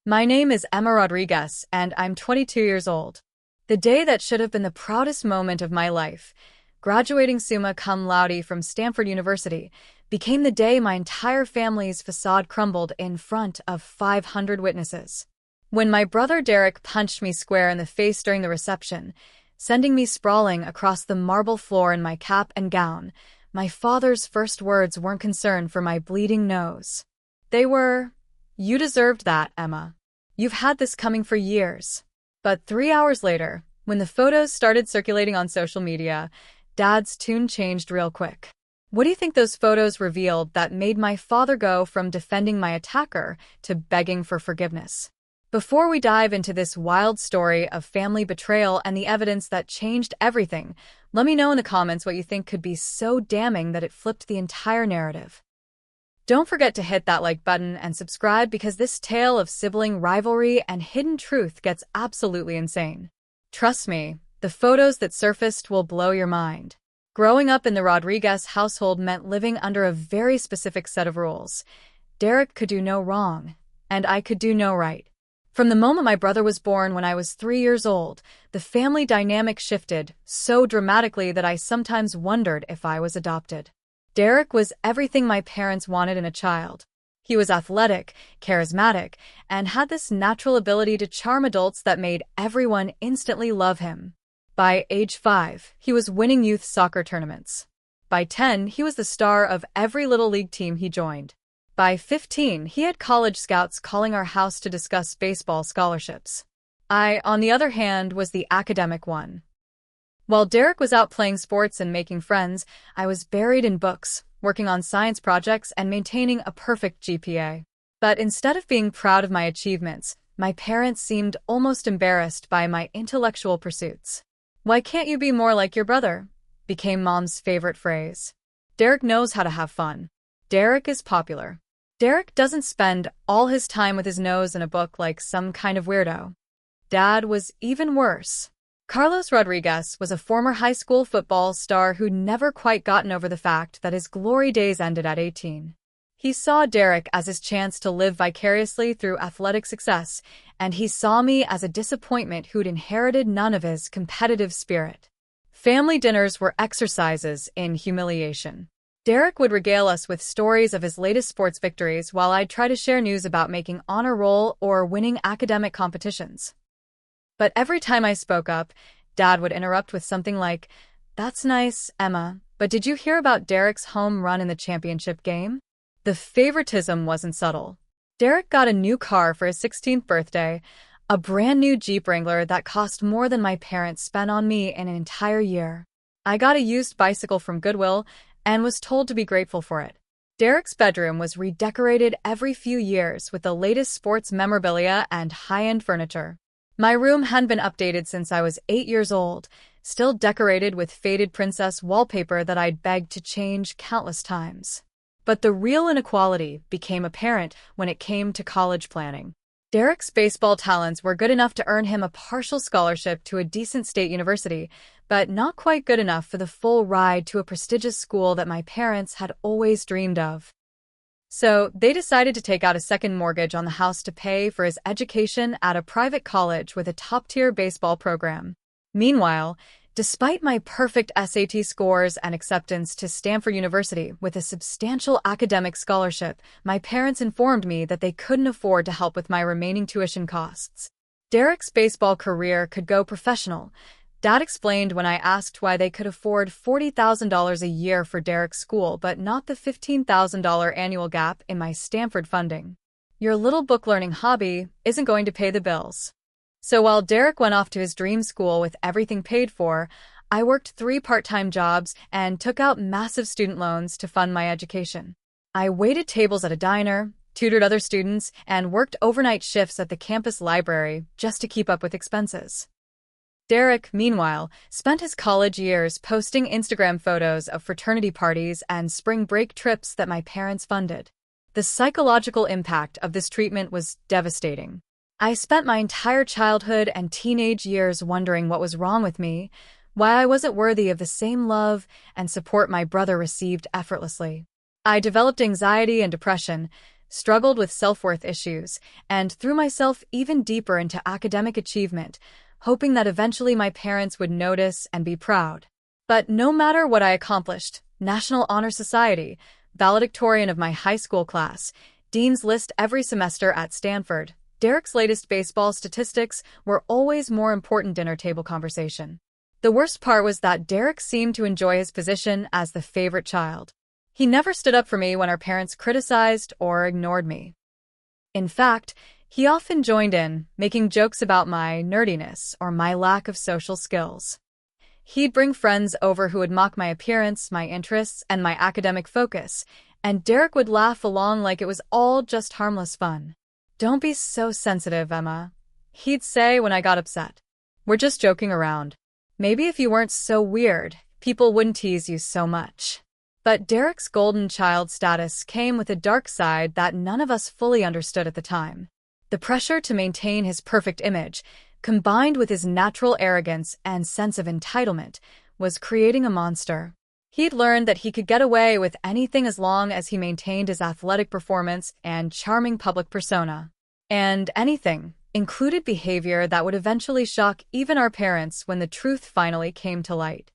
My name is Emma Rodriguez, and I'm 22 years old. The day that should have been the proudest moment of my life, graduating summa cum laude from Stanford University, became the day my entire family's facade crumbled in front of 500 witnesses. When my brother Derek punched me square in the face during the reception, sending me sprawling across the marble floor in my cap and gown, my father's first words weren't concern for my bleeding nose. They were, "You deserved that, Emma. You've had this coming for years." But 3 hours later, when the photos started circulating on social media, Dad's tune changed real quick. What do you think those photos revealed that made my father go from defending my attacker to begging for forgiveness? Before we dive into this wild story of family betrayal and the evidence that changed everything, let me know in the comments what you think could be so damning that it flipped the entire narrative. Don't forget to hit that like button and subscribe because this tale of sibling rivalry and hidden truth gets absolutely insane. Trust me, the photos that surfaced will blow your mind. Growing up in the Rodriguez household meant living under a very specific set of rules. Derek could do no wrong, and I could do no right. From the moment my brother was born when I was 3 years old, the family dynamic shifted so dramatically that I sometimes wondered if I was adopted. Derek was everything my parents wanted in a child. He was athletic, charismatic, and had this natural ability to charm adults that made everyone instantly love him. By age 5, he was winning youth soccer tournaments. By 10, he was the star of every little league team he joined. By 15, he had college scouts calling our house to discuss baseball scholarships. I, on the other hand, was the academic one. While Derek was out playing sports and making friends, I was buried in books, working on science projects and maintaining a perfect GPA. But instead of being proud of my achievements, my parents seemed almost embarrassed by my intellectual pursuits. "Why can't you be more like your brother?" became Mom's favorite phrase. Derek knows how to have fun. Derek is popular. Derek doesn't spend all his time with his nose in a book like some kind of weirdo. Dad was even worse. Carlos Rodriguez was a former high school football star who'd never quite gotten over the fact that his glory days ended at 18. He saw Derek as his chance to live vicariously through athletic success, and he saw me as a disappointment who'd inherited none of his competitive spirit. Family dinners were exercises in humiliation. Derek would regale us with stories of his latest sports victories while I'd try to share news about making honor roll or winning academic competitions. But every time I spoke up, Dad would interrupt with something like, "That's nice, Emma, but did you hear about Derek's home run in the championship game?" The favoritism wasn't subtle. Derek got a new car for his 16th birthday, a brand new Jeep Wrangler that cost more than my parents spent on me in an entire year. I got a used bicycle from Goodwill and was told to be grateful for it. Derek's bedroom was redecorated every few years with the latest sports memorabilia and high-end furniture. My room hadn't been updated since I was 8 years old, still decorated with faded princess wallpaper that I'd begged to change countless times. But the real inequality became apparent when it came to college planning. Derek's baseball talents were good enough to earn him a partial scholarship to a decent state university, but not quite good enough for the full ride to a prestigious school that my parents had always dreamed of. So they decided to take out a second mortgage on the house to pay for his education at a private college with a top-tier baseball program. Meanwhile, despite my perfect SAT scores and acceptance to Stanford University with a substantial academic scholarship, my parents informed me that they couldn't afford to help with my remaining tuition costs. Derek's baseball career could go professional. Dad explained when I asked why they could afford $40,000 a year for Derek's school but not the $15,000 annual gap in my Stanford funding. "Your little book-learning hobby isn't going to pay the bills." So while Derek went off to his dream school with everything paid for, I worked 3 part-time jobs and took out massive student loans to fund my education. I waited tables at a diner, tutored other students, and worked overnight shifts at the campus library just to keep up with expenses. Derek, meanwhile, spent his college years posting Instagram photos of fraternity parties and spring break trips that my parents funded. The psychological impact of this treatment was devastating. I spent my entire childhood and teenage years wondering what was wrong with me, why I wasn't worthy of the same love and support my brother received effortlessly. I developed anxiety and depression, struggled with self-worth issues, and threw myself even deeper into academic achievement, hoping that eventually my parents would notice and be proud. But no matter what I accomplished, National Honor Society, valedictorian of my high school class, Dean's List every semester at Stanford, Derek's latest baseball statistics were always more important dinner table conversation. The worst part was that Derek seemed to enjoy his position as the favorite child. He never stood up for me when our parents criticized or ignored me. In fact, he often joined in, making jokes about my nerdiness or my lack of social skills. He'd bring friends over who would mock my appearance, my interests, and my academic focus, and Derek would laugh along like it was all just harmless fun. "Don't be so sensitive, Emma," he'd say when I got upset. "We're just joking around. Maybe if you weren't so weird, people wouldn't tease you so much." But Derek's golden child status came with a dark side that none of us fully understood at the time. The pressure to maintain his perfect image, combined with his natural arrogance and sense of entitlement, was creating a monster. He'd learned that he could get away with anything as long as he maintained his athletic performance and charming public persona. And anything included behavior that would eventually shock even our parents when the truth finally came to light.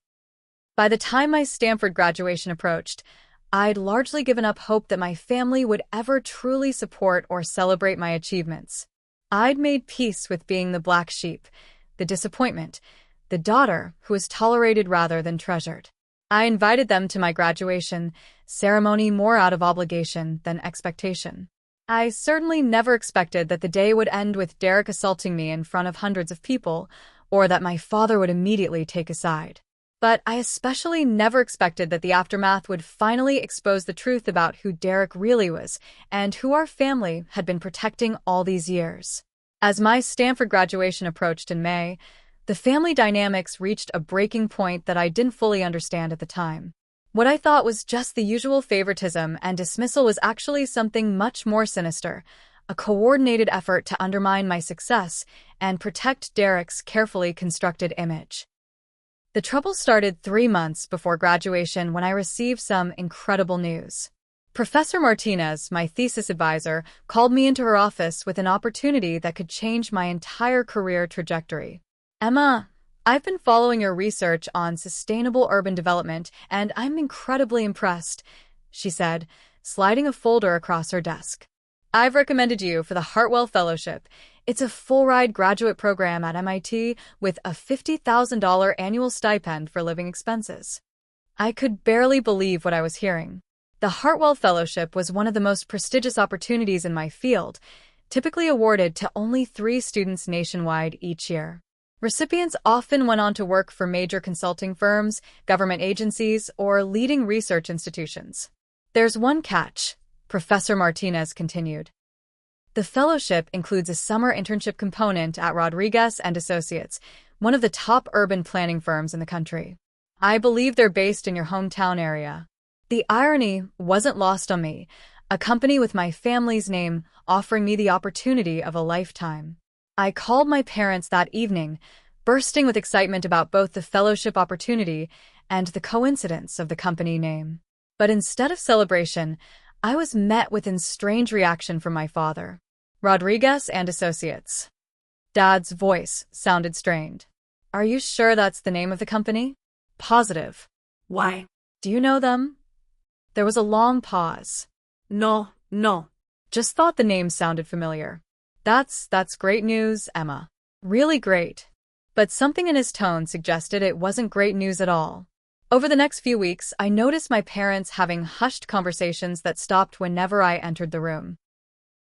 By the time my Stanford graduation approached, I'd largely given up hope that my family would ever truly support or celebrate my achievements. I'd made peace with being the black sheep, the disappointment, the daughter who was tolerated rather than treasured. I invited them to my graduation ceremony more out of obligation than expectation. I certainly never expected that the day would end with Derek assaulting me in front of hundreds of people, or that my father would immediately take a side. But I especially never expected that the aftermath would finally expose the truth about who Derek really was and who our family had been protecting all these years. As my Stanford graduation approached in May, the family dynamics reached a breaking point that I didn't fully understand at the time. What I thought was just the usual favoritism and dismissal was actually something much more sinister, a coordinated effort to undermine my success and protect Derek's carefully constructed image. The trouble started 3 months before graduation when I received some incredible news. Professor Martinez, my thesis advisor, called me into her office with an opportunity that could change my entire career trajectory. "Emma, I've been following your research on sustainable urban development, and I'm incredibly impressed," she said, sliding a folder across her desk. "I've recommended you for the Hartwell Fellowship. It's a full-ride graduate program at MIT with a $50,000 annual stipend for living expenses." I could barely believe what I was hearing. The Hartwell Fellowship was one of the most prestigious opportunities in my field, typically awarded to only 3 students nationwide each year. Recipients often went on to work for major consulting firms, government agencies, or leading research institutions. "There's one catch," Professor Martinez continued. "The fellowship includes a summer internship component at Rodriguez and Associates, one of the top urban planning firms in the country. I believe they're based in your hometown area." The irony wasn't lost on me, a company with my family's name offering me the opportunity of a lifetime. I called my parents that evening, bursting with excitement about both the fellowship opportunity and the coincidence of the company name. But instead of celebration, I was met with a strange reaction from my father. "Rodriguez and Associates." Dad's voice sounded strained. "Are you sure that's the name of the company?" "Positive." "Why? "Do you know them?" There was a long pause. No. "Just thought the name sounded familiar." That's great news, Emma. Really great." But something in his tone suggested it wasn't great news at all. Over the next few weeks, I noticed my parents having hushed conversations that stopped whenever I entered the room.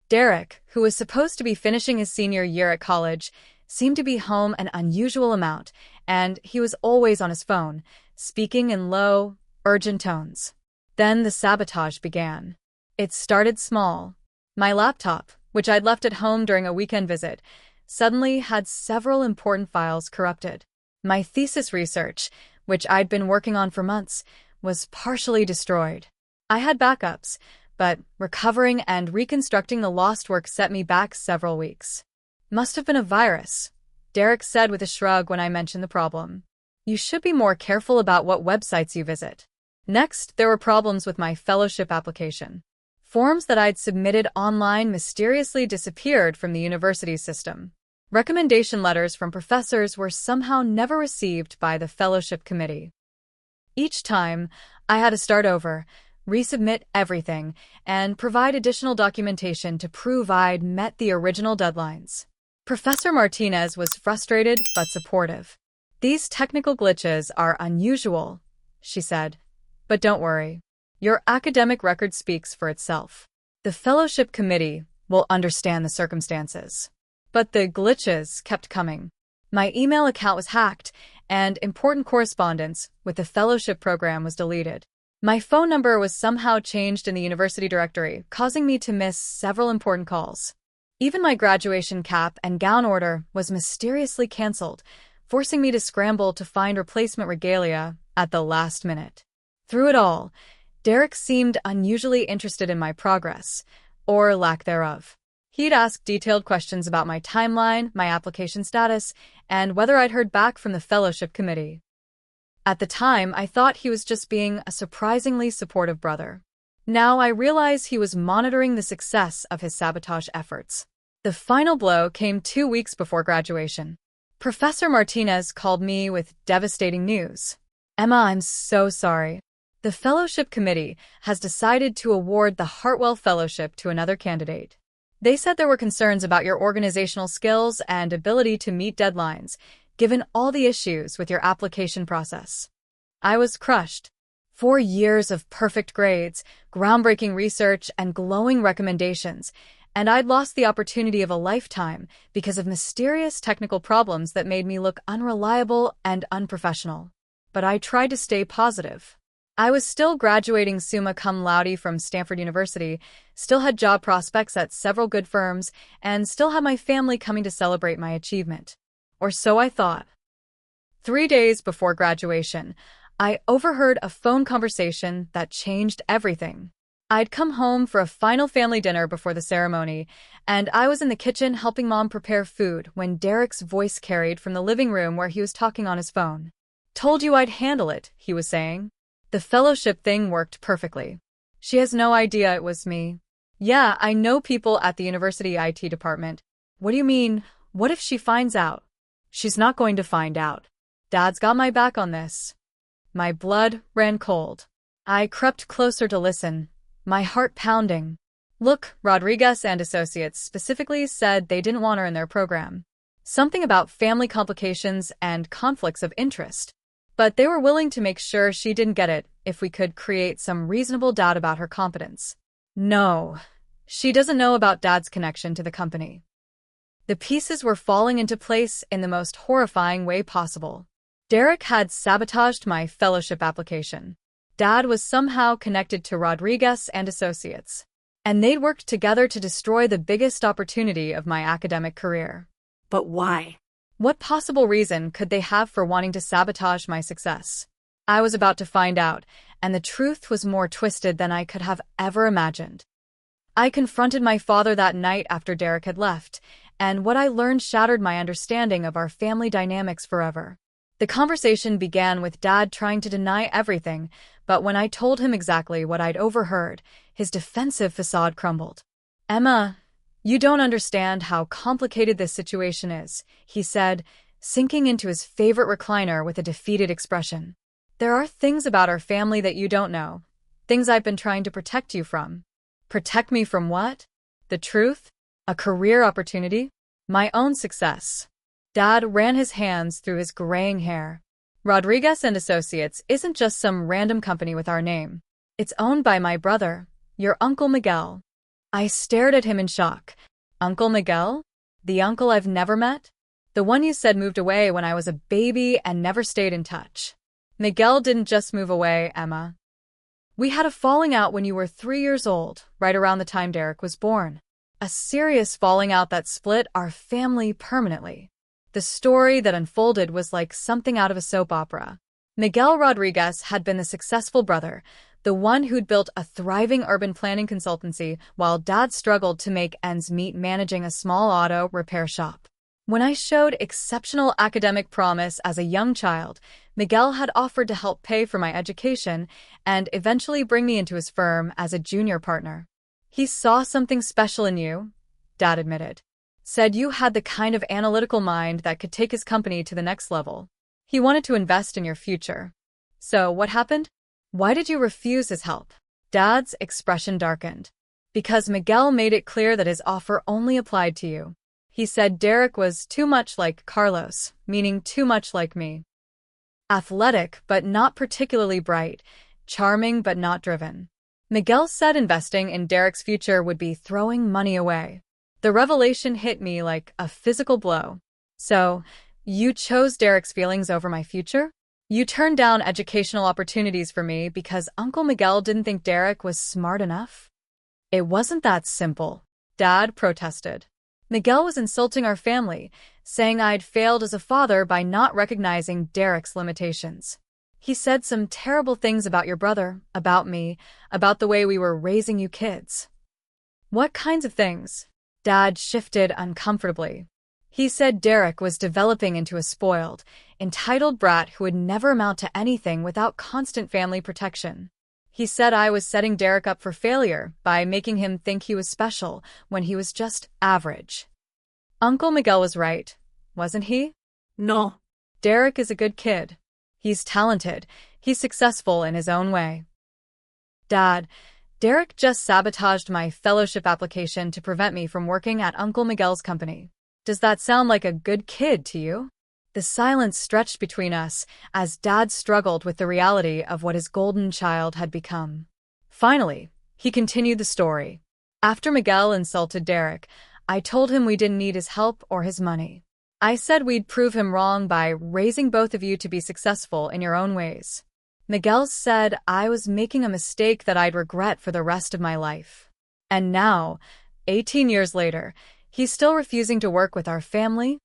Derek, who was supposed to be finishing his senior year at college, seemed to be home an unusual amount, and he was always on his phone, speaking in low, urgent tones. Then the sabotage began. It started small. My laptop, which I'd left at home during a weekend visit, suddenly had several important files corrupted. My thesis research, which I'd been working on for months, was partially destroyed. I had backups, but recovering and reconstructing the lost work set me back several weeks. "Must have been a virus," Derek said with a shrug when I mentioned the problem. "You should be more careful about what websites you visit." Next, there were problems with my fellowship application. Forms that I'd submitted online mysteriously disappeared from the university system. Recommendation letters from professors were somehow never received by the fellowship committee. Each time, I had to start over, resubmit everything, and provide additional documentation to prove I'd met the original deadlines. Professor Martinez was frustrated but supportive. "These technical glitches are unusual," she said, "but don't worry. Your academic record speaks for itself. The fellowship committee will understand the circumstances." But the glitches kept coming. My email account was hacked, and important correspondence with the fellowship program was deleted. My phone number was somehow changed in the university directory, causing me to miss several important calls. Even my graduation cap and gown order was mysteriously canceled, forcing me to scramble to find replacement regalia at the last minute. Through it all, Derek seemed unusually interested in my progress, or lack thereof. He'd ask detailed questions about my timeline, my application status, and whether I'd heard back from the fellowship committee. At the time, I thought he was just being a surprisingly supportive brother. Now I realize he was monitoring the success of his sabotage efforts. The final blow came 2 weeks before graduation. Professor Martinez called me with devastating news. "Emma, I'm so sorry. The fellowship committee has decided to award the Hartwell Fellowship to another candidate. They said there were concerns about your organizational skills and ability to meet deadlines, given all the issues with your application process." I was crushed. 4 years of perfect grades, groundbreaking research, and glowing recommendations, and I'd lost the opportunity of a lifetime because of mysterious technical problems that made me look unreliable and unprofessional. But I tried to stay positive. I was still graduating summa cum laude from Stanford University, still had job prospects at several good firms, and still had my family coming to celebrate my achievement. Or so I thought. 3 days before graduation, I overheard a phone conversation that changed everything. I'd come home for a final family dinner before the ceremony, and I was in the kitchen helping Mom prepare food when Derek's voice carried from the living room where he was talking on his phone. "Told you I'd handle it," he was saying. "The fellowship thing worked perfectly. She has no idea it was me." "Yeah, I know people at the university IT department." "What do you mean? What if she finds out?" "She's not going to find out. Dad's got my back on this." My blood ran cold. I crept closer to listen, my heart pounding. "Look, Rodriguez and Associates specifically said they didn't want her in their program. Something about family complications and conflicts of interest. But they were willing to make sure she didn't get it if we could create some reasonable doubt about her competence." "No, she doesn't know about Dad's connection to the company." The pieces were falling into place in the most horrifying way possible. Derek had sabotaged my fellowship application. Dad was somehow connected to Rodriguez and Associates, and they'd worked together to destroy the biggest opportunity of my academic career. But why? What possible reason could they have for wanting to sabotage my success? I was about to find out, and the truth was more twisted than I could have ever imagined. I confronted my father that night after Derek had left, and what I learned shattered my understanding of our family dynamics forever. The conversation began with Dad trying to deny everything, but when I told him exactly what I'd overheard, his defensive facade crumbled. "Emma, you don't understand how complicated this situation is," he said, sinking into his favorite recliner with a defeated expression. "There are things about our family that you don't know, things I've been trying to protect you from." Protect me from what? The truth? A career opportunity? My own success? Dad ran his hands through his graying hair. "Rodriguez and Associates isn't just some random company with our name. It's owned by my brother, your Uncle Miguel." I stared at him in shock. "Uncle Miguel? The uncle I've never met? The one you said moved away when I was a baby and never stayed in touch." "Miguel didn't just move away, Emma. We had a falling out when you were 3 years old, right around the time Derek was born. A serious falling out that split our family permanently. The story that unfolded was like something out of a soap opera. Miguel Rodriguez had been the successful brother, the one who'd built a thriving urban planning consultancy while Dad struggled to make ends meet managing a small auto repair shop. When I showed exceptional academic promise as a young child, Miguel had offered to help pay for my education and eventually bring me into his firm as a junior partner. He saw something special in you, Dad admitted. Said you had the kind of analytical mind that could take his company to the next level. He wanted to invest in your future. So, what happened? Why did you refuse his help? Dad's expression darkened. Because Miguel made it clear that his offer only applied to you. He said Derek was too much like Carlos, meaning too much like me. Athletic, but not particularly bright. Charming, but not driven. Miguel said investing in Derek's future would be throwing money away. The revelation hit me like a physical blow. So, you chose Derek's feelings over my future? You turned down educational opportunities for me because Uncle Miguel didn't think Derek was smart enough? It wasn't that simple, Dad protested. Miguel was insulting our family, saying I'd failed as a father by not recognizing Derek's limitations. He said some terrible things about your brother, about me, about the way we were raising you kids. What kinds of things? Dad shifted uncomfortably. He said Derek was developing into a spoiled, entitled brat who would never amount to anything without constant family protection. He said I was setting Derek up for failure by making him think he was special when he was just average. Uncle Miguel was right, wasn't he? No. Derek is a good kid. He's talented. He's successful in his own way. Dad, Derek just sabotaged my fellowship application to prevent me from working at Uncle Miguel's company. Does that sound like a good kid to you? The silence stretched between us as Dad struggled with the reality of what his golden child had become. Finally, he continued the story. After Miguel insulted Derek, I told him we didn't need his help or his money. I said we'd prove him wrong by raising both of you to be successful in your own ways. Miguel said I was making a mistake that I'd regret for the rest of my life. And now, 18 years later, he's still refusing to work with our family?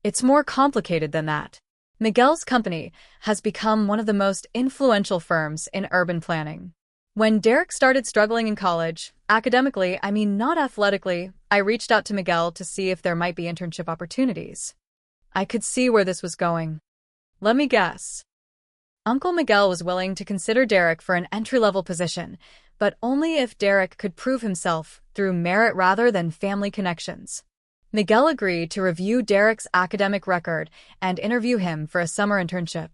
It's more complicated than that. Miguel's company has become one of the most influential firms in urban planning. When Derek started struggling in college, academically, not athletically, I reached out to Miguel to see if there might be internship opportunities. I could see where this was going. Let me guess. Uncle Miguel was willing to consider Derek for an entry-level position, but only if Derek could prove himself through merit rather than family connections. Miguel agreed to review Derek's academic record and interview him for a summer internship.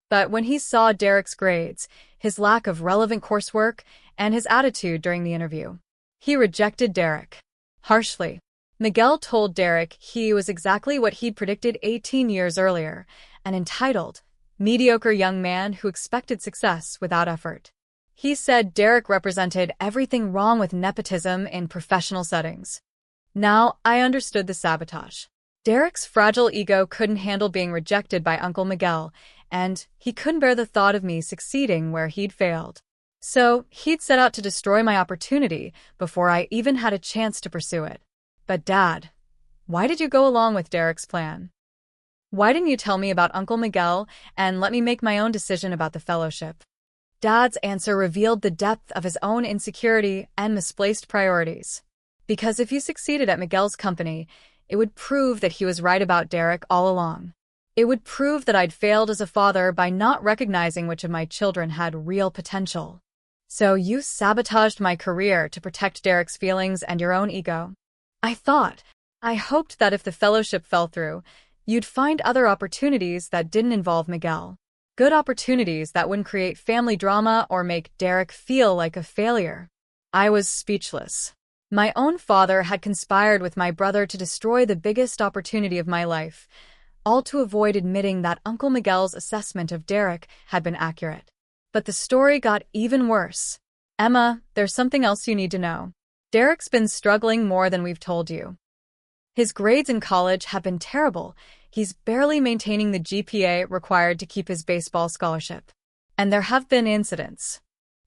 But when he saw Derek's grades, his lack of relevant coursework, and his attitude during the interview, he rejected Derek. Harshly, Miguel told Derek he was exactly what he'd predicted 18 years earlier, an entitled, mediocre young man who expected success without effort. He said Derek represented everything wrong with nepotism in professional settings. Now, I understood the sabotage. Derek's fragile ego couldn't handle being rejected by Uncle Miguel, and he couldn't bear the thought of me succeeding where he'd failed. So, he'd set out to destroy my opportunity before I even had a chance to pursue it. But Dad, why did you go along with Derek's plan? Why didn't you tell me about Uncle Miguel and let me make my own decision about the fellowship? Dad's answer revealed the depth of his own insecurity and misplaced priorities. Because if you succeeded at Miguel's company, it would prove that he was right about Derek all along. It would prove that I'd failed as a father by not recognizing which of my children had real potential. So you sabotaged my career to protect Derek's feelings and your own ego. I hoped that if the fellowship fell through, you'd find other opportunities that didn't involve Miguel. Good opportunities that wouldn't create family drama or make Derek feel like a failure. I was speechless. My own father had conspired with my brother to destroy the biggest opportunity of my life, all to avoid admitting that Uncle Miguel's assessment of Derek had been accurate. But the story got even worse. Emma, there's something else you need to know. Derek's been struggling more than we've told you. His grades in college have been terrible. He's barely maintaining the GPA required to keep his baseball scholarship. And there have been incidents.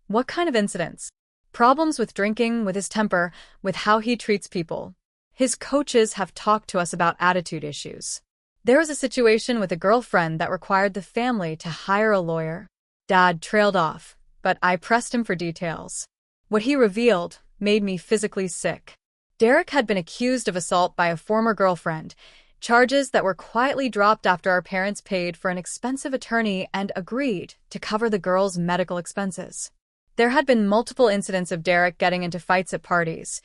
What kind of incidents? Problems with drinking, with his temper, with how he treats people. His coaches have talked to us about attitude issues. There was a situation with a girlfriend that required the family to hire a lawyer. Dad trailed off, but I pressed him for details. What he revealed made me physically sick. Derek had been accused of assault by a former girlfriend, charges that were quietly dropped after our parents paid for an expensive attorney and agreed to cover the girl's medical expenses. There had been multiple incidents of Derek getting into fights at parties,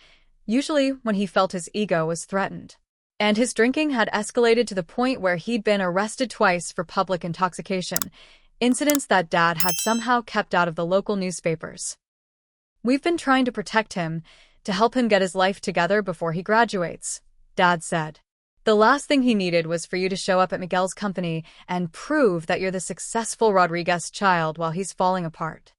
usually when he felt his ego was threatened. And his drinking had escalated to the point where he'd been arrested twice for public intoxication, incidents that Dad had somehow kept out of the local newspapers. "We've been trying to protect him, to help him get his life together before he graduates," Dad said. "The last thing he needed was for you to show up at Miguel's company and prove that you're the successful Rodriguez child while he's falling apart.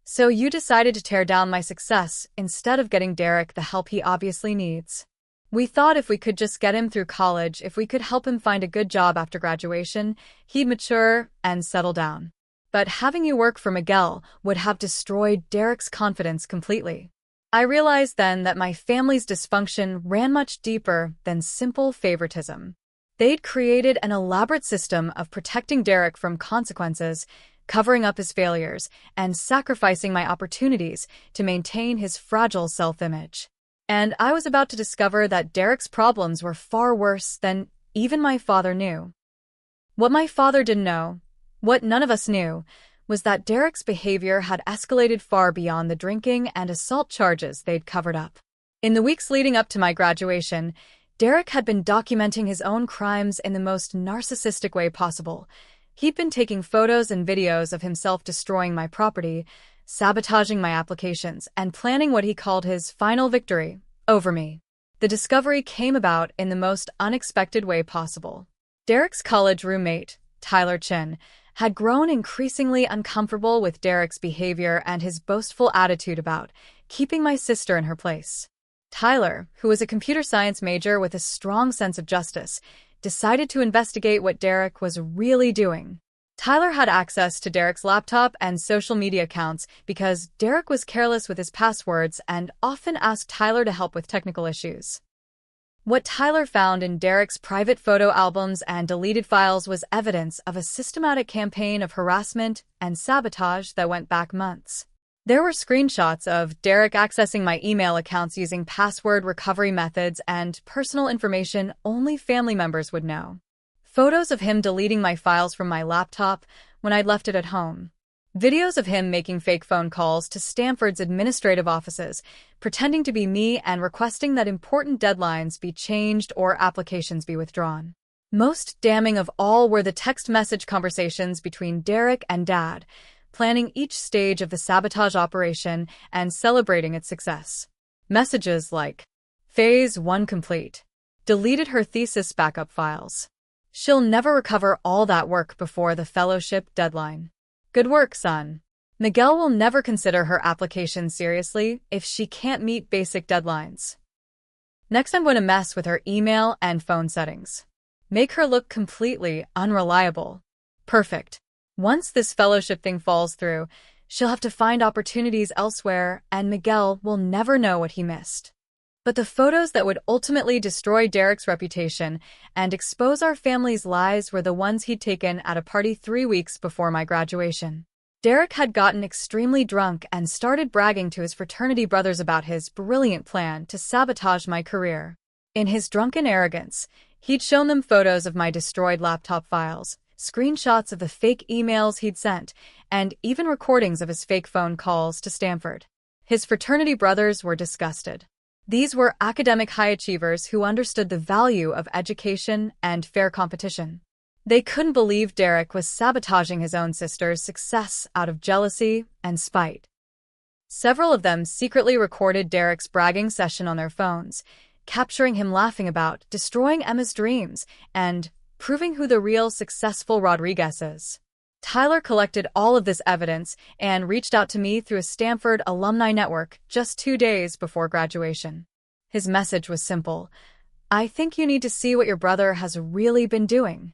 So you decided to tear down my success instead of getting Derek the help he obviously needs. We thought if we could just get him through college, if we could help him find a good job after graduation, he'd mature and settle down. But having you work for Miguel would have destroyed Derek's confidence completely." I realized then that my family's dysfunction ran much deeper than simple favoritism. They'd created an elaborate system of protecting Derek from consequences, covering up his failures, and sacrificing my opportunities to maintain his fragile self-image. And I was about to discover that Derek's problems were far worse than even my father knew. What my father didn't know, what none of us knew, was that Derek's behavior had escalated far beyond the drinking and assault charges they'd covered up. In the weeks leading up to my graduation, Derek had been documenting his own crimes in the most narcissistic way possible. He'd been taking photos and videos of himself destroying my property, sabotaging my applications, and planning what he called his final victory over me. The discovery came about in the most unexpected way possible. Derek's college roommate, Tyler Chin, had grown increasingly uncomfortable with Derek's behavior and his boastful attitude about keeping my sister in her place. Tyler, who was a computer science major with a strong sense of justice, decided to investigate what Derek was really doing. Tyler had access to Derek's laptop and social media accounts because Derek was careless with his passwords and often asked Tyler to help with technical issues. What Tyler found in Derek's private photo albums and deleted files was evidence of a systematic campaign of harassment and sabotage that went back months. There were screenshots of Derek accessing my email accounts using password recovery methods and personal information only family members would know. Photos of him deleting my files from my laptop when I'd left it at home. Videos of him making fake phone calls to Stanford's administrative offices, pretending to be me and requesting that important deadlines be changed or applications be withdrawn. Most damning of all were the text message conversations between Derek and Dad, planning each stage of the sabotage operation and celebrating its success. Messages like, "Phase 1 complete. Deleted her thesis backup files. She'll never recover all that work before the fellowship deadline. Good work, son. Miguel will never consider her application seriously if she can't meet basic deadlines. Next, I'm going to mess with her email and phone settings. Make her look completely unreliable. Perfect. Once this fellowship thing falls through, she'll have to find opportunities elsewhere, and Miguel will never know what he missed." But the photos that would ultimately destroy Derek's reputation and expose our family's lies were the ones he'd taken at a party 3 weeks before my graduation. Derek had gotten extremely drunk and started bragging to his fraternity brothers about his brilliant plan to sabotage my career. In his drunken arrogance, he'd shown them photos of my destroyed laptop files, screenshots of the fake emails he'd sent, and even recordings of his fake phone calls to Stanford. His fraternity brothers were disgusted. These were academic high achievers who understood the value of education and fair competition. They couldn't believe Derek was sabotaging his own sister's success out of jealousy and spite. Several of them secretly recorded Derek's bragging session on their phones, capturing him laughing about destroying Emma's dreams and proving who the real successful Rodriguez is. Tyler collected all of this evidence and reached out to me through a Stanford alumni network just 2 days before graduation. His message was simple. "I think you need to see what your brother has really been doing."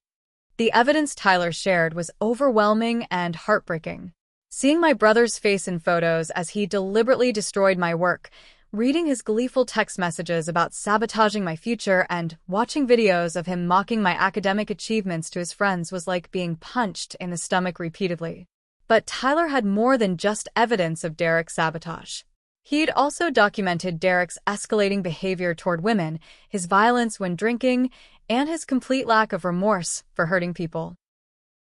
The evidence Tyler shared was overwhelming and heartbreaking. Seeing my brother's face in photos as he deliberately destroyed my work, reading his gleeful text messages about sabotaging my future, and watching videos of him mocking my academic achievements to his friends was like being punched in the stomach repeatedly. But Tyler had more than just evidence of Derek's sabotage. He'd also documented Derek's escalating behavior toward women, his violence when drinking, and his complete lack of remorse for hurting people.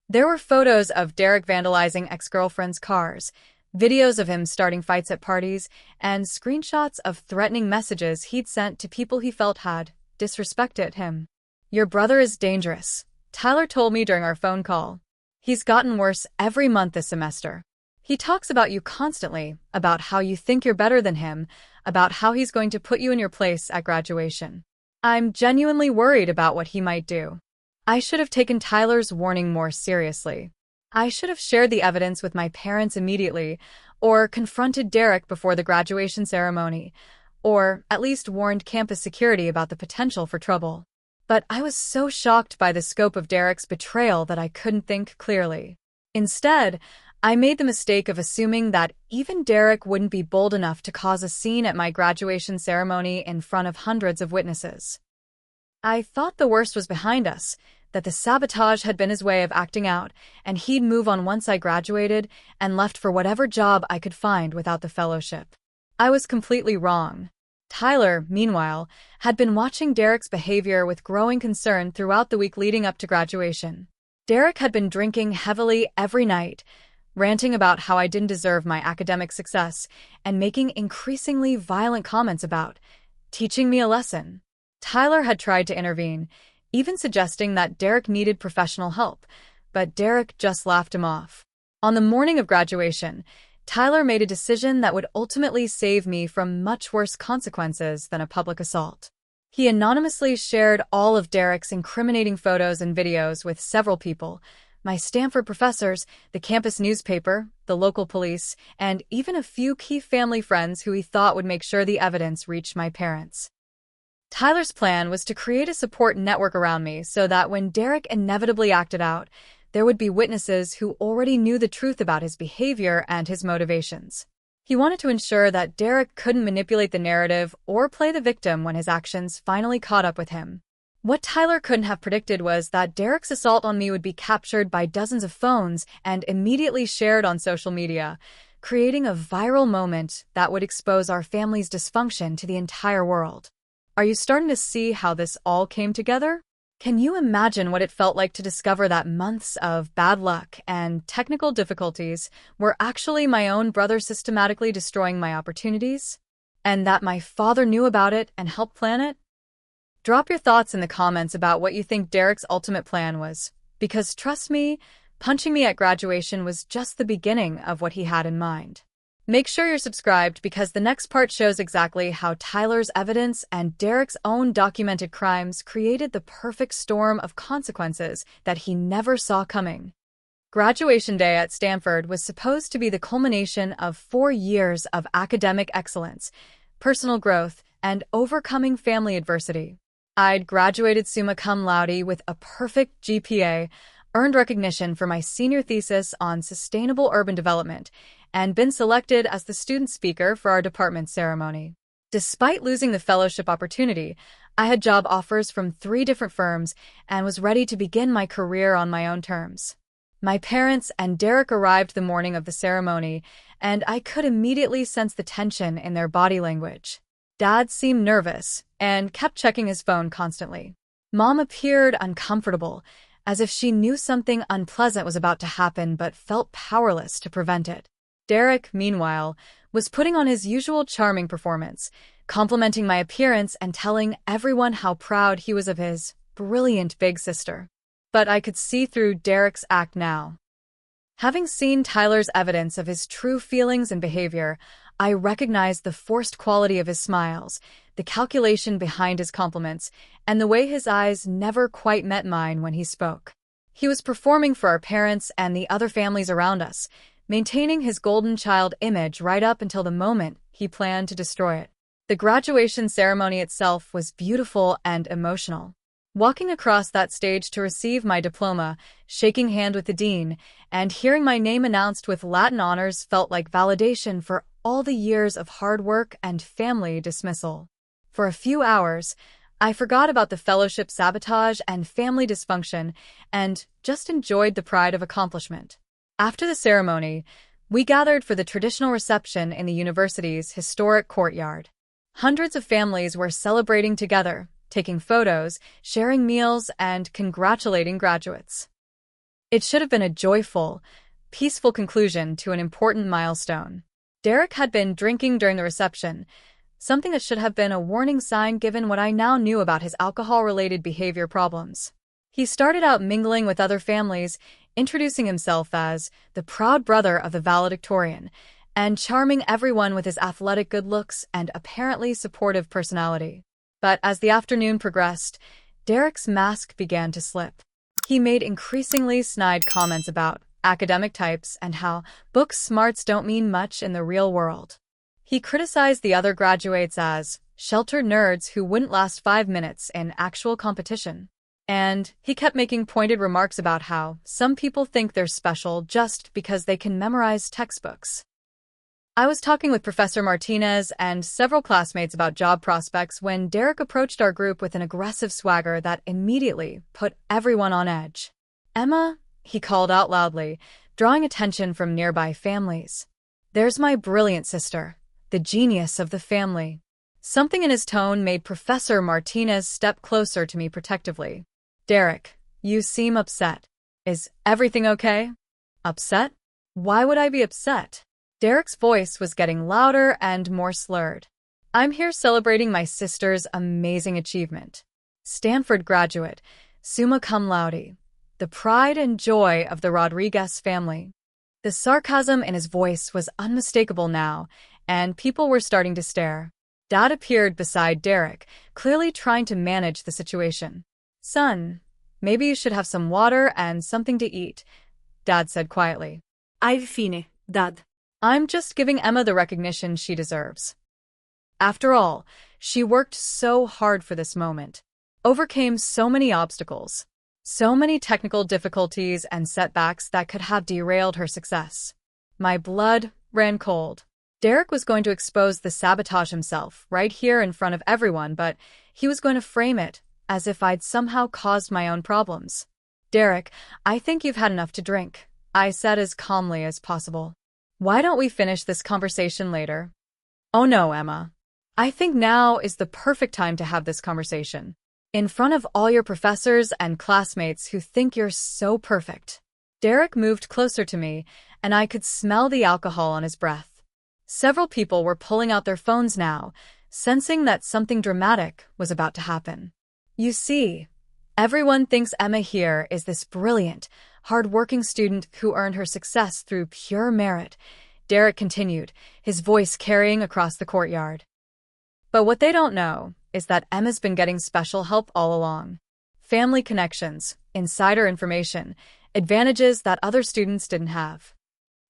There were photos of Derek vandalizing ex-girlfriends' cars, Videos of him starting fights at parties, and screenshots of threatening messages he'd sent to people he felt had disrespected him. "Your brother is dangerous," Tyler told me during our phone call. "He's gotten worse every month this semester. He talks about you constantly, about how you think you're better than him, about how he's going to put you in your place at graduation. I'm genuinely worried about what he might do." I should have taken Tyler's warning more seriously. I should have shared the evidence with my parents immediately, or confronted Derek before the graduation ceremony, or at least warned campus security about the potential for trouble. But I was so shocked by the scope of Derek's betrayal that I couldn't think clearly. Instead, I made the mistake of assuming that even Derek wouldn't be bold enough to cause a scene at my graduation ceremony in front of hundreds of witnesses. I thought the worst was behind us, that the sabotage had been his way of acting out, and he'd move on once I graduated and left for whatever job I could find without the fellowship. I was completely wrong. Tyler, meanwhile, had been watching Derek's behavior with growing concern throughout the week leading up to graduation. Derek had been drinking heavily every night, ranting about how I didn't deserve my academic success, and making increasingly violent comments about teaching me a lesson. Tyler had tried to intervene, even suggesting that Derek needed professional help, but Derek just laughed him off. On the morning of graduation, Tyler made a decision that would ultimately save me from much worse consequences than a public assault. He anonymously shared all of Derek's incriminating photos and videos with several people: my Stanford professors, the campus newspaper, the local police, and even a few key family friends who he thought would make sure the evidence reached my parents. Tyler's plan was to create a support network around me so that when Derek inevitably acted out, there would be witnesses who already knew the truth about his behavior and his motivations. He wanted to ensure that Derek couldn't manipulate the narrative or play the victim when his actions finally caught up with him. What Tyler couldn't have predicted was that Derek's assault on me would be captured by dozens of phones and immediately shared on social media, creating a viral moment that would expose our family's dysfunction to the entire world. Are you starting to see how this all came together? Can you imagine what it felt like to discover that months of bad luck and technical difficulties were actually my own brother systematically destroying my opportunities? And that my father knew about it and helped plan it? Drop your thoughts in the comments about what you think Derek's ultimate plan was, because trust me, punching me at graduation was just the beginning of what he had in mind. Make sure you're subscribed because the next part shows exactly how Tyler's evidence and Derek's own documented crimes created the perfect storm of consequences that he never saw coming. Graduation day at Stanford was supposed to be the culmination of 4 years of academic excellence, personal growth, and overcoming family adversity. I'd graduated summa cum laude with a perfect GPA, earned recognition for my senior thesis on sustainable urban development, and been selected as the student speaker for our department ceremony. Despite losing the fellowship opportunity, I had job offers from 3 different firms and was ready to begin my career on my own terms. My parents and Derek arrived the morning of the ceremony, and I could immediately sense the tension in their body language. Dad seemed nervous and kept checking his phone constantly. Mom appeared uncomfortable, as if she knew something unpleasant was about to happen but felt powerless to prevent it. Derek, meanwhile, was putting on his usual charming performance, complimenting my appearance and telling everyone how proud he was of his brilliant big sister. But I could see through Derek's act now. Having seen Tyler's evidence of his true feelings and behavior, I recognized the forced quality of his smiles, the calculation behind his compliments, and the way his eyes never quite met mine when he spoke. He was performing for our parents and the other families around us, maintaining his golden child image right up until the moment he planned to destroy it. The graduation ceremony itself was beautiful and emotional. Walking across that stage to receive my diploma, shaking hands with the dean, and hearing my name announced with Latin honors felt like validation for all the years of hard work and family dismissal. For a few hours, I forgot about the fellowship sabotage and family dysfunction and just enjoyed the pride of accomplishment. After the ceremony, we gathered for the traditional reception in the university's historic courtyard. Hundreds of families were celebrating together, taking photos, sharing meals, and congratulating graduates. It should have been a joyful, peaceful conclusion to an important milestone. Derek had been drinking during the reception, something that should have been a warning sign given what I now knew about his alcohol-related behavior problems. He started out mingling with other families, introducing himself as the proud brother of the valedictorian, and charming everyone with his athletic good looks and apparently supportive personality. But as the afternoon progressed, Derek's mask began to slip. He made increasingly snide comments about academic types and how book smarts don't mean much in the real world. He criticized the other graduates as sheltered nerds who wouldn't last 5 minutes in actual competition. And he kept making pointed remarks about how some people think they're special just because they can memorize textbooks. I was talking with Professor Martinez and several classmates about job prospects when Derek approached our group with an aggressive swagger that immediately put everyone on edge. "Emma," he called out loudly, drawing attention from nearby families. "There's my brilliant sister, the genius of the family." Something in his tone made Professor Martinez step closer to me protectively. "Derek, you seem upset. Is everything okay?" "Upset? Why would I be upset?" Derek's voice was getting louder and more slurred. "I'm here celebrating my sister's amazing achievement. Stanford graduate, summa cum laude, the pride and joy of the Rodriguez family." The sarcasm in his voice was unmistakable now, and people were starting to stare. Dad appeared beside Derek, clearly trying to manage the situation. "Son, maybe you should have some water and something to eat," Dad said quietly. "I've fine, Dad." "I'm just giving Emma the recognition she deserves. After all, she worked so hard for this moment, overcame so many obstacles, so many technical difficulties and setbacks that could have derailed her success." My blood ran cold. Derek was going to expose the sabotage himself right here in front of everyone, but he was going to frame it as if I'd somehow caused my own problems. "Derek, I think you've had enough to drink," I said as calmly as possible. "Why don't we finish this conversation later?" "Oh no, Emma. I think now is the perfect time to have this conversation. In front of all your professors and classmates who think you're so perfect." Derek moved closer to me, and I could smell the alcohol on his breath. Several people were pulling out their phones now, sensing that something dramatic was about to happen. "You see, everyone thinks Emma here is this brilliant, hard-working student who earned her success through pure merit," Derek continued, his voice carrying across the courtyard. "But what they don't know is that Emma's been getting special help all along. Family connections, insider information, advantages that other students didn't have."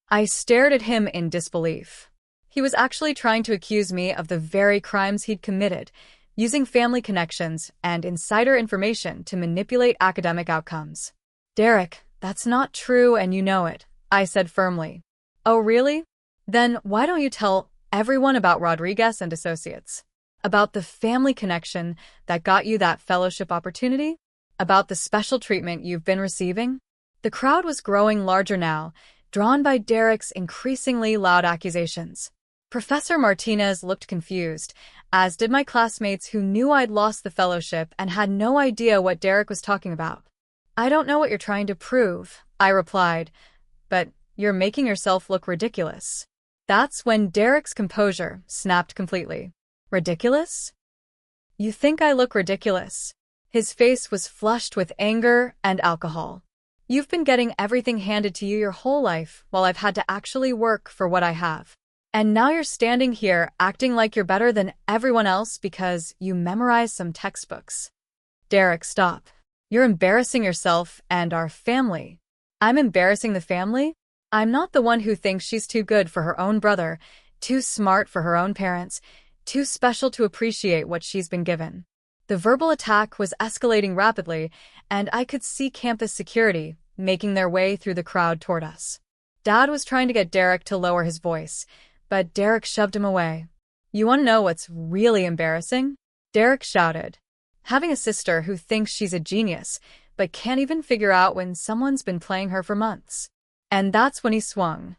I stared at him in disbelief. He was actually trying to accuse me of the very crimes he'd committed, using family connections and insider information to manipulate academic outcomes. "Derek, that's not true and you know it," I said firmly. "Oh, really? Then why don't you tell everyone about Rodriguez and Associates? About the family connection that got you that fellowship opportunity? About the special treatment you've been receiving?" The crowd was growing larger now, drawn by Derek's increasingly loud accusations. Professor Martinez looked confused, as did my classmates who knew I'd lost the fellowship and had no idea what Derek was talking about. "I don't know what you're trying to prove," I replied, "but you're making yourself look ridiculous." That's when Derek's composure snapped completely. "Ridiculous? You think I look ridiculous?" His face was flushed with anger and alcohol. "You've been getting everything handed to you your whole life while I've had to actually work for what I have. And now you're standing here acting like you're better than everyone else because you memorized some textbooks." "Derek, stop. You're embarrassing yourself and our family." "I'm embarrassing the family? I'm not the one who thinks she's too good for her own brother, too smart for her own parents, too special to appreciate what she's been given." The verbal attack was escalating rapidly, and I could see campus security making their way through the crowd toward us. Dad was trying to get Derek to lower his voice, but Derek shoved him away. "You want to know what's really embarrassing?" Derek shouted. "Having a sister who thinks she's a genius, but can't even figure out when someone's been playing her for months." And that's when he swung.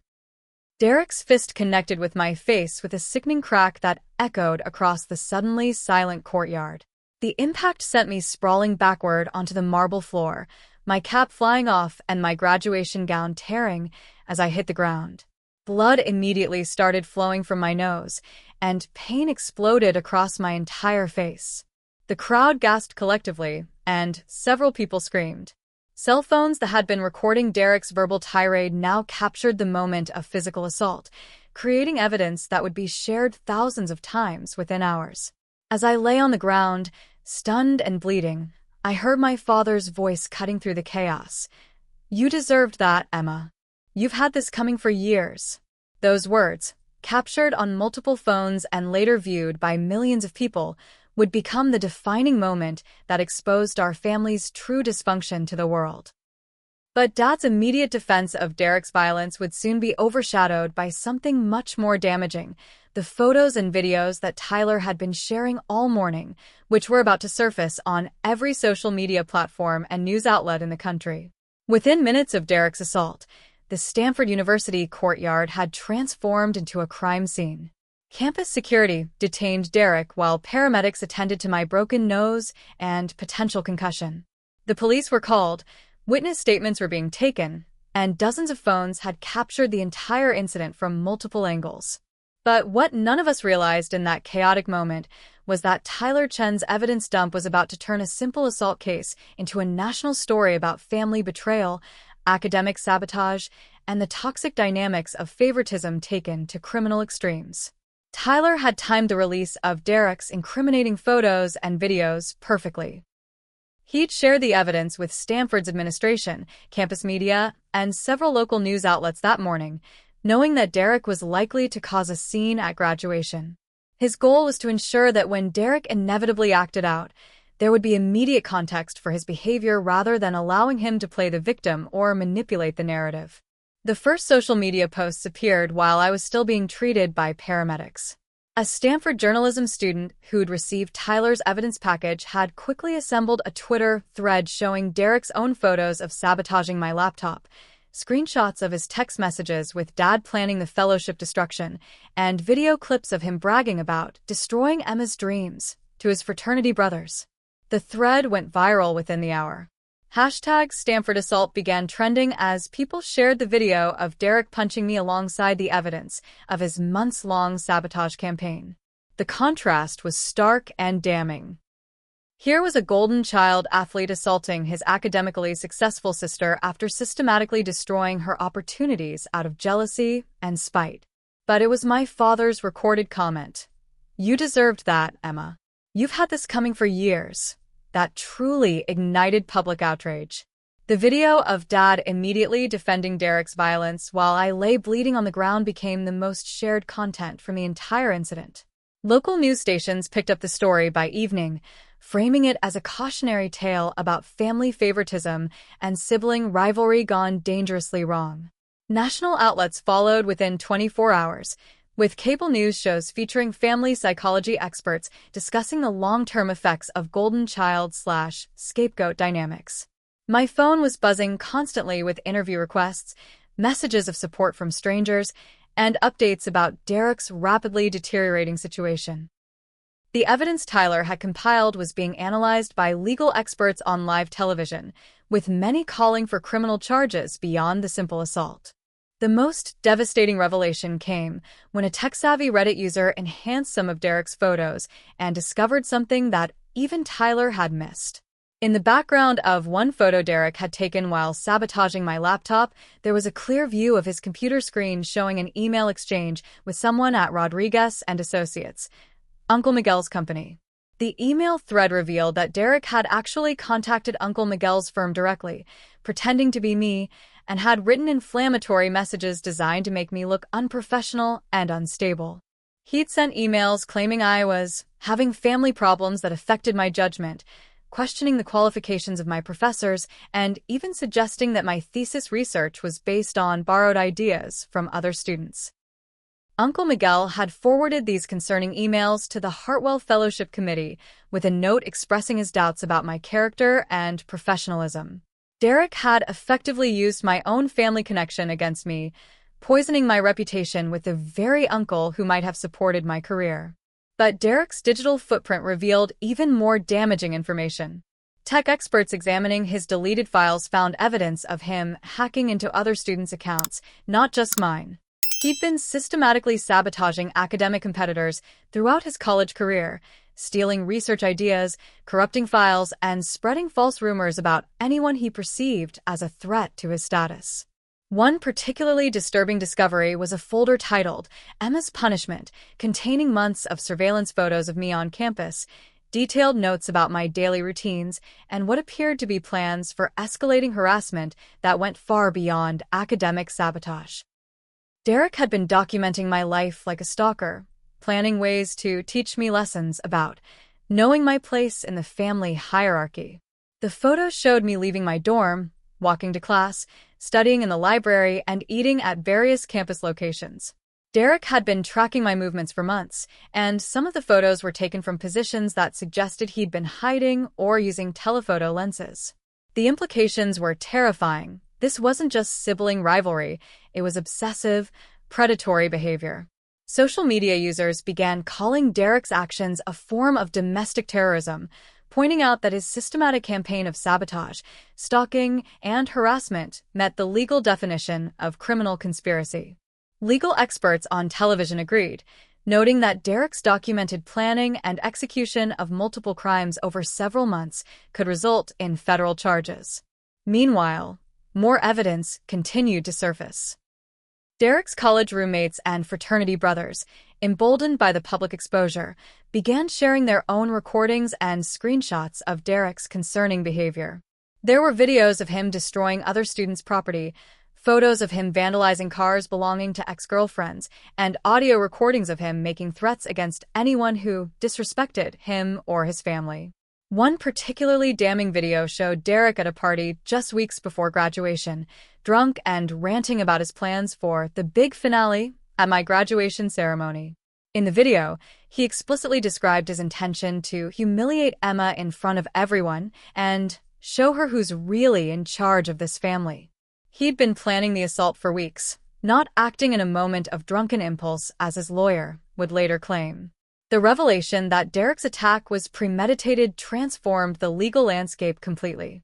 Derek's fist connected with my face with a sickening crack that echoed across the suddenly silent courtyard. The impact sent me sprawling backward onto the marble floor, my cap flying off and my graduation gown tearing as I hit the ground. Blood immediately started flowing from my nose, and pain exploded across my entire face. The crowd gasped collectively, and several people screamed. Cell phones that had been recording Derek's verbal tirade now captured the moment of physical assault, creating evidence that would be shared thousands of times within hours. As I lay on the ground, stunned and bleeding, I heard my father's voice cutting through the chaos. "You deserved that, Emma. You've had this coming for years." Those words, captured on multiple phones and later viewed by millions of people, would become the defining moment that exposed our family's true dysfunction to the world. But Dad's immediate defense of Derek's violence would soon be overshadowed by something much more damaging: the photos and videos that Tyler had been sharing all morning, which were about to surface on every social media platform and news outlet in the country. Within minutes of Derek's assault, the Stanford University courtyard had transformed into a crime scene. Campus security detained Derek while paramedics attended to my broken nose and potential concussion. The police were called, witness statements were being taken, and dozens of phones had captured the entire incident from multiple angles. But what none of us realized in that chaotic moment was that Tyler Chen's evidence dump was about to turn a simple assault case into a national story about family betrayal, academic sabotage, and the toxic dynamics of favoritism taken to criminal extremes. Tyler had timed the release of Derek's incriminating photos and videos perfectly. He'd shared the evidence with Stanford's administration, campus media, and several local news outlets that morning, knowing that Derek was likely to cause a scene at graduation. His goal was to ensure that when Derek inevitably acted out, there would be immediate context for his behavior rather than allowing him to play the victim or manipulate the narrative. The first social media posts appeared while I was still being treated by paramedics. A Stanford journalism student who'd received Tyler's evidence package had quickly assembled a Twitter thread showing Derek's own photos of sabotaging my laptop, screenshots of his text messages with Dad planning the fellowship destruction, and video clips of him bragging about destroying Emma's dreams to his fraternity brothers. The thread went viral within the hour. #StanfordAssault began trending as people shared the video of Derek punching me alongside the evidence of his months-long sabotage campaign. The contrast was stark and damning. Here was a golden child athlete assaulting his academically successful sister after systematically destroying her opportunities out of jealousy and spite. But it was my father's recorded comment. "You deserved that, Emma. You've had this coming for years." That truly ignited public outrage. The video of Dad immediately defending Derek's violence while I lay bleeding on the ground became the most shared content from the entire incident. Local news stations picked up the story by evening, framing it as a cautionary tale about family favoritism and sibling rivalry gone dangerously wrong. National outlets followed within 24 hours, with cable news shows featuring family psychology experts discussing the long-term effects of golden child/scapegoat dynamics. My phone was buzzing constantly with interview requests, messages of support from strangers, and updates about Derek's rapidly deteriorating situation. The evidence Tyler had compiled was being analyzed by legal experts on live television, with many calling for criminal charges beyond the simple assault. The most devastating revelation came when a tech-savvy Reddit user enhanced some of Derek's photos and discovered something that even Tyler had missed. In the background of one photo Derek had taken while sabotaging my laptop, there was a clear view of his computer screen showing an email exchange with someone at Rodriguez and Associates, Uncle Miguel's company. The email thread revealed that Derek had actually contacted Uncle Miguel's firm directly, pretending to be me, and had written inflammatory messages designed to make me look unprofessional and unstable. He'd sent emails claiming I was having family problems that affected my judgment, questioning the qualifications of my professors, and even suggesting that my thesis research was based on borrowed ideas from other students. Uncle Miguel had forwarded these concerning emails to the Hartwell Fellowship Committee with a note expressing his doubts about my character and professionalism. Derek had effectively used my own family connection against me, poisoning my reputation with the very uncle who might have supported my career. But Derek's digital footprint revealed even more damaging information. Tech experts examining his deleted files found evidence of him hacking into other students' accounts, not just mine. He'd been systematically sabotaging academic competitors throughout his college career, stealing research ideas, corrupting files, and spreading false rumors about anyone he perceived as a threat to his status. One particularly disturbing discovery was a folder titled Emma's Punishment, containing months of surveillance photos of me on campus, detailed notes about my daily routines, and what appeared to be plans for escalating harassment that went far beyond academic sabotage. Derek had been documenting my life like a stalker, planning ways to teach me lessons about knowing my place in the family hierarchy. The photos showed me leaving my dorm, walking to class, studying in the library, and eating at various campus locations. Derek had been tracking my movements for months, and some of the photos were taken from positions that suggested he'd been hiding or using telephoto lenses. The implications were terrifying. This wasn't just sibling rivalry, it was obsessive, predatory behavior. Social media users began calling Derek's actions a form of domestic terrorism, pointing out that his systematic campaign of sabotage, stalking, and harassment met the legal definition of criminal conspiracy. Legal experts on television agreed, noting that Derek's documented planning and execution of multiple crimes over several months could result in federal charges. Meanwhile, more evidence continued to surface. Derek's college roommates and fraternity brothers, emboldened by the public exposure, began sharing their own recordings and screenshots of Derek's concerning behavior. There were videos of him destroying other students' property, photos of him vandalizing cars belonging to ex-girlfriends, and audio recordings of him making threats against anyone who disrespected him or his family. One particularly damning video showed Derek at a party just weeks before graduation, drunk and ranting about his plans for the big finale at my graduation ceremony. In the video, he explicitly described his intention to humiliate Emma in front of everyone and show her who's really in charge of this family. He'd been planning the assault for weeks, not acting in a moment of drunken impulse, as his lawyer would later claim. The revelation that Derek's attack was premeditated transformed the legal landscape completely.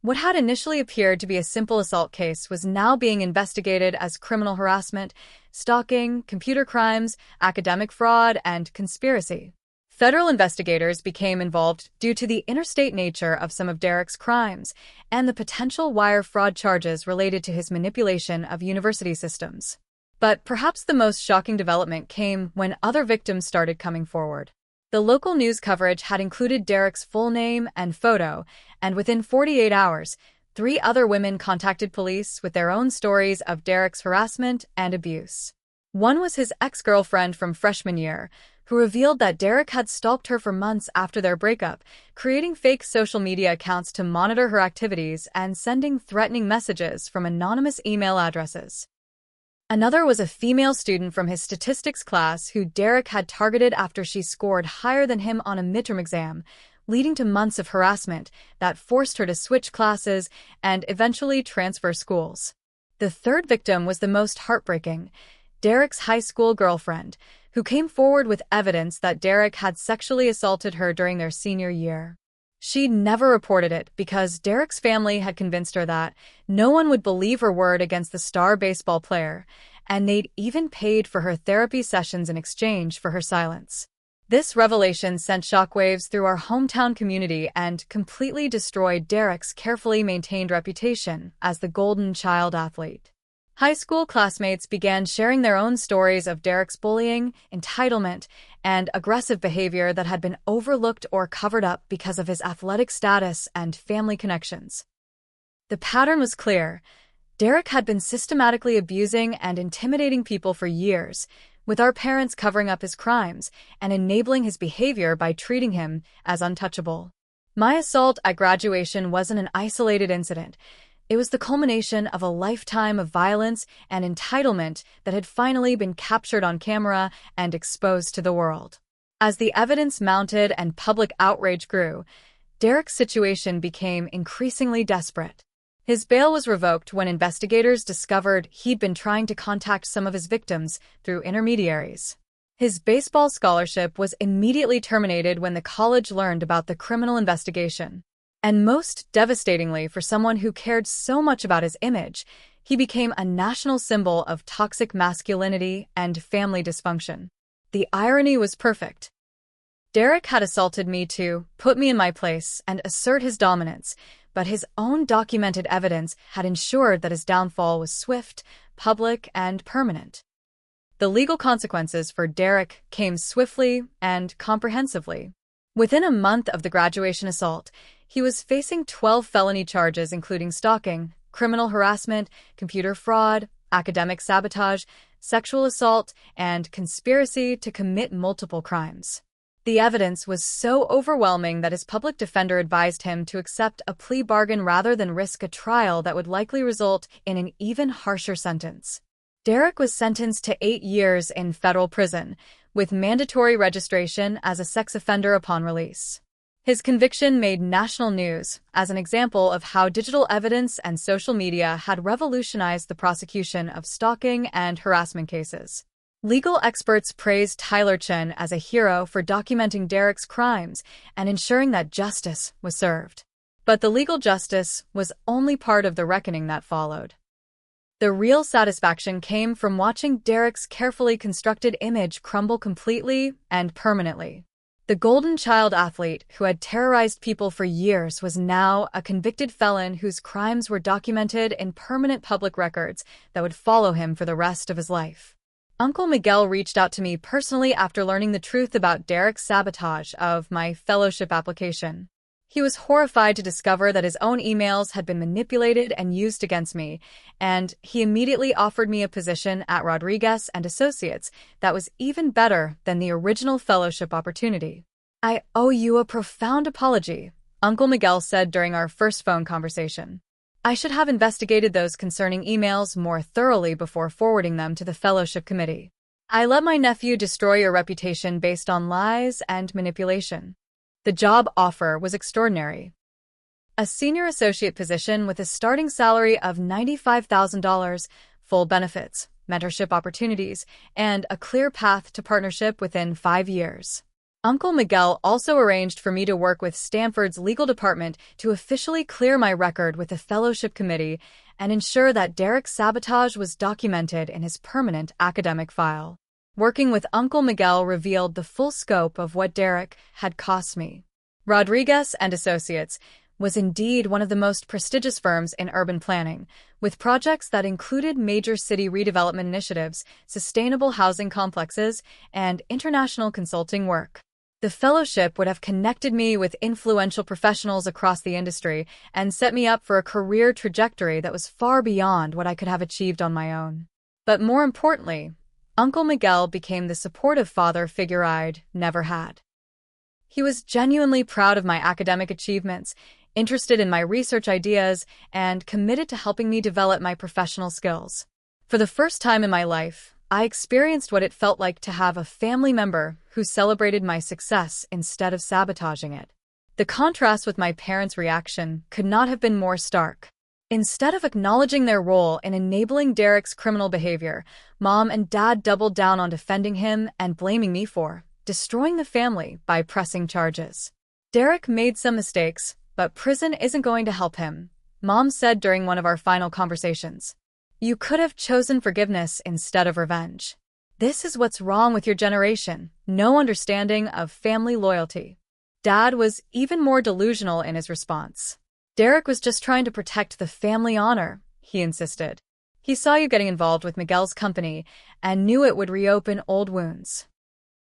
What had initially appeared to be a simple assault case was now being investigated as criminal harassment, stalking, computer crimes, academic fraud, and conspiracy. Federal investigators became involved due to the interstate nature of some of Derek's crimes and the potential wire fraud charges related to his manipulation of university systems. But perhaps the most shocking development came when other victims started coming forward. The local news coverage had included Derek's full name and photo, and within 48 hours, 3 other women contacted police with their own stories of Derek's harassment and abuse. One was his ex-girlfriend from freshman year, who revealed that Derek had stalked her for months after their breakup, creating fake social media accounts to monitor her activities and sending threatening messages from anonymous email addresses. Another was a female student from his statistics class who Derek had targeted after she scored higher than him on a midterm exam, leading to months of harassment that forced her to switch classes and eventually transfer schools. The third victim was the most heartbreaking, Derek's high school girlfriend, who came forward with evidence that Derek had sexually assaulted her during their senior year. She never reported it because Derek's family had convinced her that no one would believe her word against the star baseball player, and they'd even paid for her therapy sessions in exchange for her silence. This revelation sent shockwaves through our hometown community and completely destroyed Derek's carefully maintained reputation as the golden child athlete. High school classmates began sharing their own stories of Derek's bullying, entitlement, and aggressive behavior that had been overlooked or covered up because of his athletic status and family connections. The pattern was clear. Derek had been systematically abusing and intimidating people for years, with our parents covering up his crimes and enabling his behavior by treating him as untouchable. My assault at graduation wasn't an isolated incident. It was the culmination of a lifetime of violence and entitlement that had finally been captured on camera and exposed to the world. As the evidence mounted and public outrage grew, Derek's situation became increasingly desperate. His bail was revoked when investigators discovered he'd been trying to contact some of his victims through intermediaries. His baseball scholarship was immediately terminated when the college learned about the criminal investigation. And most devastatingly for someone who cared so much about his image, he became a national symbol of toxic masculinity and family dysfunction. The irony was perfect. Derek had assaulted me to put me in my place and assert his dominance, but his own documented evidence had ensured that his downfall was swift, public, and permanent. The legal consequences for Derek came swiftly and comprehensively. Within a month of the graduation assault, he was facing 12 felony charges including stalking, criminal harassment, computer fraud, academic sabotage, sexual assault, and conspiracy to commit multiple crimes. The evidence was so overwhelming that his public defender advised him to accept a plea bargain rather than risk a trial that would likely result in an even harsher sentence. Derek was sentenced to 8 years in federal prison, with mandatory registration as a sex offender upon release. His conviction made national news as an example of how digital evidence and social media had revolutionized the prosecution of stalking and harassment cases. Legal experts praised Tyler Chin as a hero for documenting Derek's crimes and ensuring that justice was served. But the legal justice was only part of the reckoning that followed. The real satisfaction came from watching Derek's carefully constructed image crumble completely and permanently. The golden child athlete who had terrorized people for years was now a convicted felon whose crimes were documented in permanent public records that would follow him for the rest of his life. Uncle Miguel reached out to me personally after learning the truth about Derek's sabotage of my fellowship application. He was horrified to discover that his own emails had been manipulated and used against me, and he immediately offered me a position at Rodriguez and Associates that was even better than the original fellowship opportunity. "I owe you a profound apology," Uncle Miguel said during our first phone conversation. "I should have investigated those concerning emails more thoroughly before forwarding them to the fellowship committee. I let my nephew destroy your reputation based on lies and manipulation." The job offer was extraordinary. A senior associate position with a starting salary of $95,000, full benefits, mentorship opportunities, and a clear path to partnership within 5 years. Uncle Miguel also arranged for me to work with Stanford's legal department to officially clear my record with the fellowship committee and ensure that Derek's sabotage was documented in his permanent academic file. Working with Uncle Miguel revealed the full scope of what Derek had cost me. Rodriguez and Associates was indeed one of the most prestigious firms in urban planning, with projects that included major city redevelopment initiatives, sustainable housing complexes, and international consulting work. The fellowship would have connected me with influential professionals across the industry and set me up for a career trajectory that was far beyond what I could have achieved on my own. But more importantly, Uncle Miguel became the supportive father figure I'd never had. He was genuinely proud of my academic achievements, interested in my research ideas, and committed to helping me develop my professional skills. For the first time in my life, I experienced what it felt like to have a family member who celebrated my success instead of sabotaging it. The contrast with my parents' reaction could not have been more stark. Instead of acknowledging their role in enabling Derek's criminal behavior, Mom and Dad doubled down on defending him and blaming me for destroying the family by pressing charges. "Derek made some mistakes, but prison isn't going to help him," Mom said during one of our final conversations. "You could have chosen forgiveness instead of revenge. This is what's wrong with your generation, no understanding of family loyalty." Dad was even more delusional in his response. "Derek was just trying to protect the family honor," he insisted. "He saw you getting involved with Miguel's company and knew it would reopen old wounds.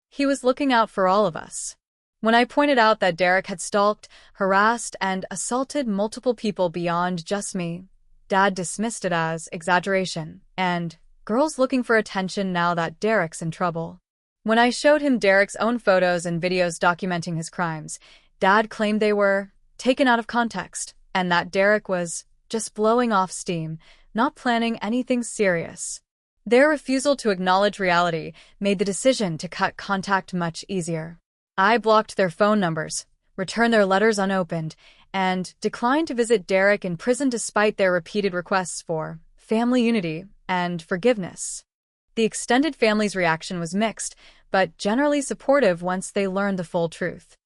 He was looking out for all of us." When I pointed out that Derek had stalked, harassed, and assaulted multiple people beyond just me, Dad dismissed it as exaggeration and girls looking for attention now that Derek's in trouble. When I showed him Derek's own photos and videos documenting his crimes, Dad claimed they were taken out of context and that Derek was just blowing off steam, not planning anything serious. Their refusal to acknowledge reality made the decision to cut contact much easier. I blocked their phone numbers, returned their letters unopened, and declined to visit Derek in prison despite their repeated requests for family unity and forgiveness. The extended family's reaction was mixed, but generally supportive once they learned the full truth.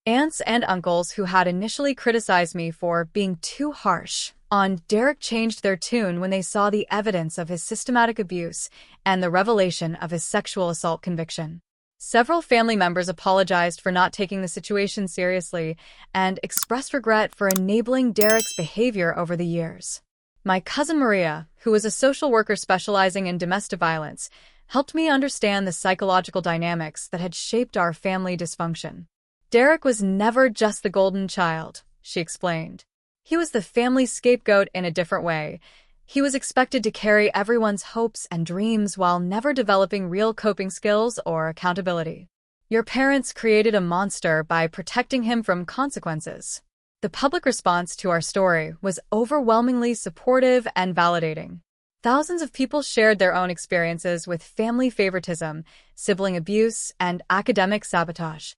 Aunts and uncles who had initially criticized me for being too harsh on Derek changed their tune when they saw the evidence of his systematic abuse and the revelation of his sexual assault conviction. Several family members apologized for not taking the situation seriously and expressed regret for enabling Derek's behavior over the years. My cousin Maria, who was a social worker specializing in domestic violence, helped me understand the psychological dynamics that had shaped our family dysfunction. Derek was never just the golden child, she explained. He was the family scapegoat in a different way. He was expected to carry everyone's hopes and dreams while never developing real coping skills or accountability. Your parents created a monster by protecting him from consequences. The public response to our story was overwhelmingly supportive and validating. Thousands of people shared their own experiences with family favoritism, sibling abuse, and academic sabotage.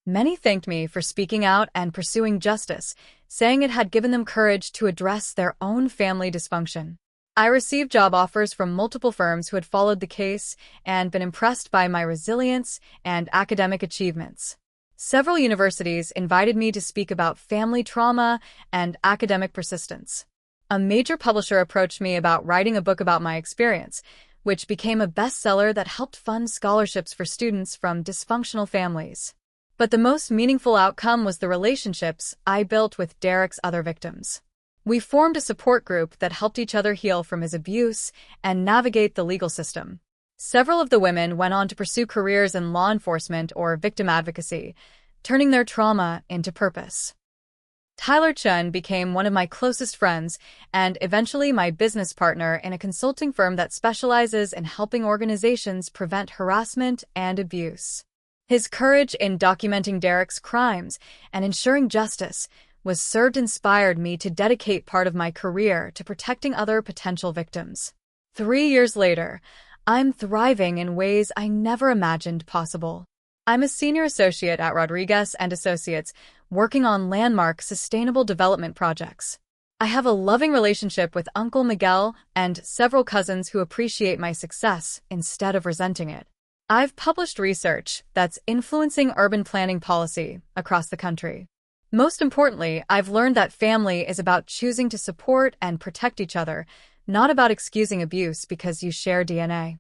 Many thanked me for speaking out and pursuing justice, saying it had given them courage to address their own family dysfunction. I received job offers from multiple firms who had followed the case and been impressed by my resilience and academic achievements. Several universities invited me to speak about family trauma and academic persistence. A major publisher approached me about writing a book about my experience, which became a bestseller that helped fund scholarships for students from dysfunctional families. But the most meaningful outcome was the relationships I built with Derek's other victims. We formed a support group that helped each other heal from his abuse and navigate the legal system. Several of the women went on to pursue careers in law enforcement or victim advocacy, turning their trauma into purpose. Tyler Chun became one of my closest friends and eventually my business partner in a consulting firm that specializes in helping organizations prevent harassment and abuse. His courage in documenting Derek's crimes and ensuring justice inspired me to dedicate part of my career to protecting other potential victims. 3 years later, I'm thriving in ways I never imagined possible. I'm a senior associate at Rodriguez and Associates, working on landmark sustainable development projects. I have a loving relationship with Uncle Miguel and several cousins who appreciate my success instead of resenting it. I've published research that's influencing urban planning policy across the country. Most importantly, I've learned that family is about choosing to support and protect each other, not about excusing abuse because you share DNA.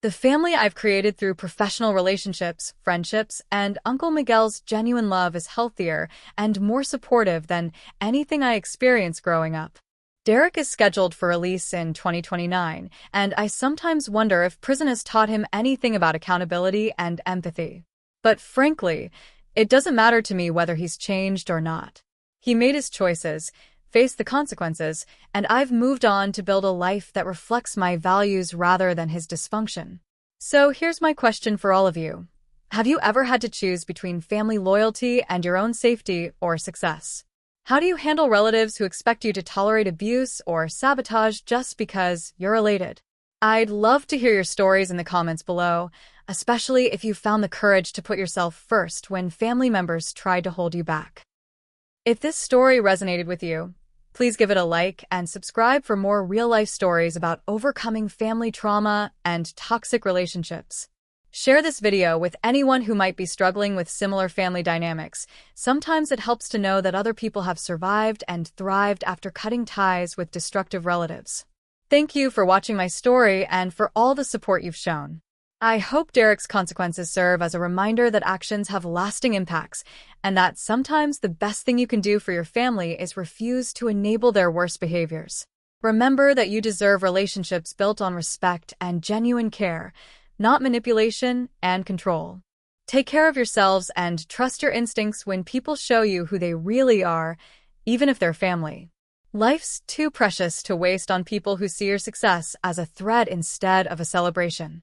The family I've created through professional relationships, friendships, and Uncle Miguel's genuine love is healthier and more supportive than anything I experienced growing up. Derek is scheduled for release in 2029, and I sometimes wonder if prison has taught him anything about accountability and empathy. But frankly, it doesn't matter to me whether he's changed or not. He made his choices, faced the consequences, and I've moved on to build a life that reflects my values rather than his dysfunction. So here's my question for all of you. Have you ever had to choose between family loyalty and your own safety or success? How do you handle relatives who expect you to tolerate abuse or sabotage just because you're related? I'd love to hear your stories in the comments below, especially if you found the courage to put yourself first when family members tried to hold you back. If this story resonated with you, please give it a like and subscribe for more real-life stories about overcoming family trauma and toxic relationships. Share this video with anyone who might be struggling with similar family dynamics. Sometimes it helps to know that other people have survived and thrived after cutting ties with destructive relatives. Thank you for watching my story and for all the support you've shown. I hope Derek's consequences serve as a reminder that actions have lasting impacts and that sometimes the best thing you can do for your family is refuse to enable their worst behaviors. Remember that you deserve relationships built on respect and genuine care, not manipulation and control. Take care of yourselves and trust your instincts when people show you who they really are, even if they're family. Life's too precious to waste on people who see your success as a threat instead of a celebration.